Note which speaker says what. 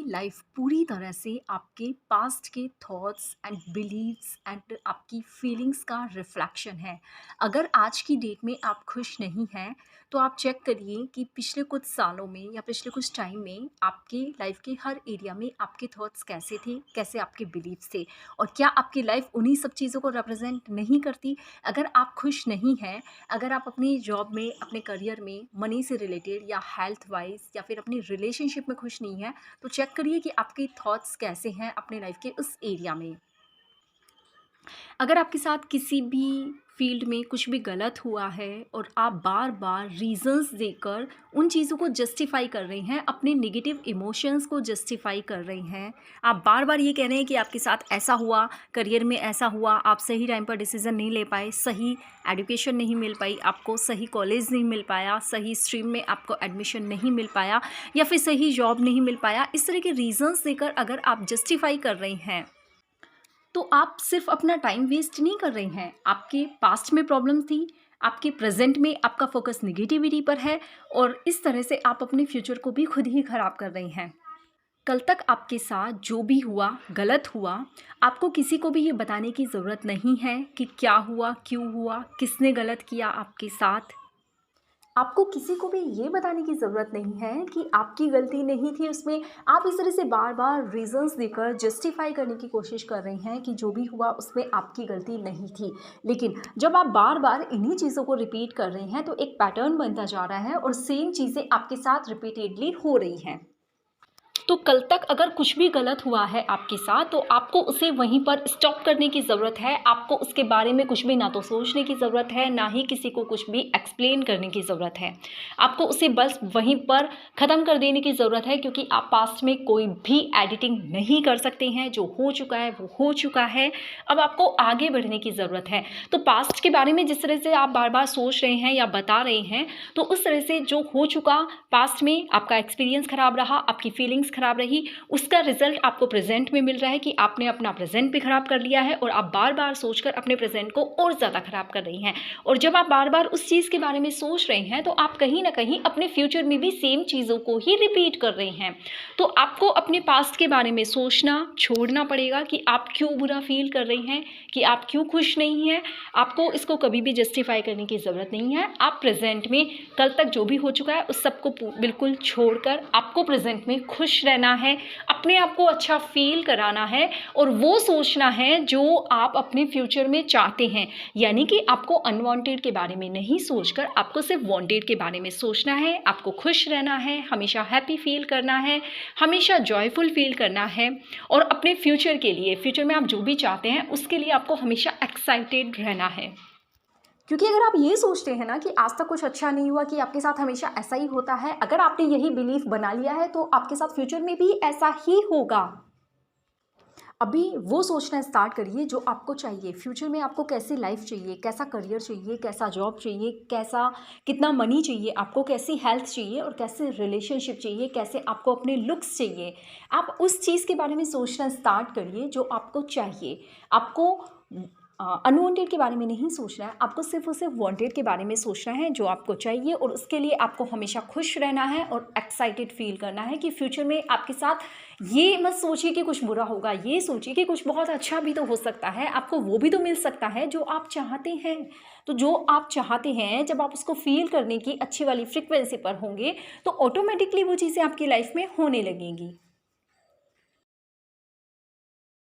Speaker 1: Life पूरी तरह से आपके पास्ट के थॉट्स एंड बिलीव्स एंड आपकी फीलिंग्स का रिफ्लेक्शन है। अगर आज की डेट में आप खुश नहीं हैं, तो आप चेक करिए कि पिछले कुछ सालों में या पिछले कुछ टाइम में आपके लाइफ के हर एरिया में आपके थॉट्स कैसे थे, कैसे आपके बिलीव्स थे और क्या आपकी लाइफ उन्हीं सब चीज़ों को रिप्रेजेंट नहीं करती। अगर आप खुश नहीं हैं, अगर आप अपनी जॉब में, अपने करियर में, मनी से रिलेटेड या हेल्थ वाइज या फिर अपनी रिलेशनशिप में खुश नहीं हैं, तो चेक करिए कि आपके थॉट्स कैसे हैं अपने लाइफ के उस एरिया में। अगर आपके साथ किसी भी फील्ड में कुछ भी गलत हुआ है और आप बार बार रीजंस देकर उन चीज़ों को जस्टिफाई कर रहे हैं, अपने नेगेटिव इमोशंस को जस्टिफाई कर रहे हैं, आप बार बार ये कह रहे हैं कि आपके साथ ऐसा हुआ, करियर में ऐसा हुआ, आप सही टाइम पर डिसीजन नहीं ले पाए, सही एजुकेशन नहीं मिल पाई आपको, सही कॉलेज नहीं मिल पाया, सही स्ट्रीम में आपको एडमिशन नहीं मिल पाया या फिर सही जॉब नहीं मिल पाया, इस तरह के रीजंस देकर अगर आप जस्टिफाई कर रहे हैं, तो आप सिर्फ अपना टाइम वेस्ट नहीं कर रहे हैं। आपके पास्ट में प्रॉब्लम थी, आपके प्रेजेंट में आपका फोकस नेगेटिविटी पर है और इस तरह से आप अपने फ्यूचर को भी खुद ही खराब कर रहे हैं। कल तक आपके साथ जो भी हुआ, गलत हुआ, आपको किसी को भी ये बताने की ज़रूरत नहीं है कि क्या हुआ, क्यों हुआ, किसने गलत किया आपके साथ। आपको किसी को भी ये बताने की ज़रूरत नहीं है कि आपकी गलती नहीं थी उसमें। आप इस तरह से बार-बार रीज़न्स देकर जस्टिफ़ाई करने की कोशिश कर रहे हैं कि जो भी हुआ उसमें आपकी गलती नहीं थी। लेकिन जब आप बार-बार इन्हीं चीज़ों को रिपीट कर रहे हैं, तो एक पैटर्न बनता जा रहा है और सेम चीज़ें आपके साथ रिपीटेडली हो रही हैं। तो कल तक अगर कुछ भी गलत हुआ है आपके साथ, तो आपको उसे वहीं पर स्टॉप करने की ज़रूरत है। आपको उसके बारे में कुछ भी ना तो सोचने की ज़रूरत है, ना ही किसी को कुछ भी एक्सप्लेन करने की ज़रूरत है। आपको उसे बस वहीं पर ख़त्म कर देने की ज़रूरत है, क्योंकि आप पास्ट में कोई भी एडिटिंग नहीं कर सकते हैं। जो हो चुका है वो हो चुका है। अब आपको आगे बढ़ने की ज़रूरत है। तो पास्ट के बारे में जिस तरह से आप बार बार सोच रहे हैं या बता रहे हैं, तो उस तरह से जो हो चुका पास्ट में, आपका एक्सपीरियंस ख़राब रहा, आपकी फीलिंग्स ख़राब रही, उसका रिजल्ट आपको प्रेजेंट में मिल रहा है कि आपने अपना प्रेजेंट भी ख़राब कर लिया है और आप बार बार सोचकर अपने प्रेजेंट को और ज़्यादा ख़राब कर रही हैं। और जब आप बार बार उस चीज़ के बारे में सोच रहे हैं, तो आप कहीं ना कहीं अपने फ्यूचर में भी सेम चीज़ों को ही रिपीट कर रहे हैं। तो आपको अपने पास्ट के बारे में सोचना छोड़ना पड़ेगा कि आप क्यों बुरा फील कर रही हैं, कि आप क्यों खुश नहीं हैं। आपको इसको कभी भी जस्टिफाई करने की ज़रूरत नहीं है। आप प्रेजेंट में कल तक जो भी हो चुका है उस सबको बिल्कुल छोड़कर आपको प्रेजेंट में खुश रहना है, अपने आप को अच्छा फील कराना है और वो सोचना है जो आप अपने फ्यूचर में चाहते हैं। यानी कि आपको अनवांटेड के बारे में नहीं सोचकर आपको सिर्फ वांटेड के बारे में सोचना है। आपको खुश रहना है, हमेशा हैप्पी फील करना है, हमेशा जॉयफुल फील करना है और अपने फ्यूचर के लिए, फ्यूचर में आप जो भी चाहते हैं उसके लिए आपको हमेशा एक्साइटेड रहना है। क्योंकि अगर आप ये सोचते हैं ना कि आज तक कुछ अच्छा नहीं हुआ, कि आपके साथ हमेशा ऐसा ही होता है, अगर आपने यही बिलीफ बना लिया है, तो आपके साथ फ्यूचर में भी ऐसा ही होगा। अभी वो सोचना स्टार्ट करिए जो आपको चाहिए। फ्यूचर में आपको कैसी लाइफ चाहिए, कैसा करियर चाहिए, कैसा जॉब चाहिए, कैसा कितना मनी चाहिए, आपको कैसी हेल्थ चाहिए और कैसे रिलेशनशिप चाहिए, कैसे आपको अपने लुक्स चाहिए। आप उस चीज़ के बारे में सोचना स्टार्ट करिए जो आपको चाहिए। आपको अनवांटेड के बारे में नहीं सोचना है, आपको सिर्फ और सिर्फ वांटेड के बारे में सोचना है जो आपको चाहिए। और उसके लिए आपको हमेशा खुश रहना है और एक्साइटेड फील करना है कि फ्यूचर में आपके साथ ये मत सोचिए कि कुछ बुरा होगा, ये सोचिए कि कुछ बहुत अच्छा भी तो हो सकता है, आपको वो भी तो मिल सकता है जो आप चाहते हैं। तो जो आप चाहते हैं, जब आप उसको फील करने की अच्छी वाली फ्रिक्वेंसी पर होंगे, तो ऑटोमेटिकली वो चीज़ें आपकी लाइफ में होने लगेंगी।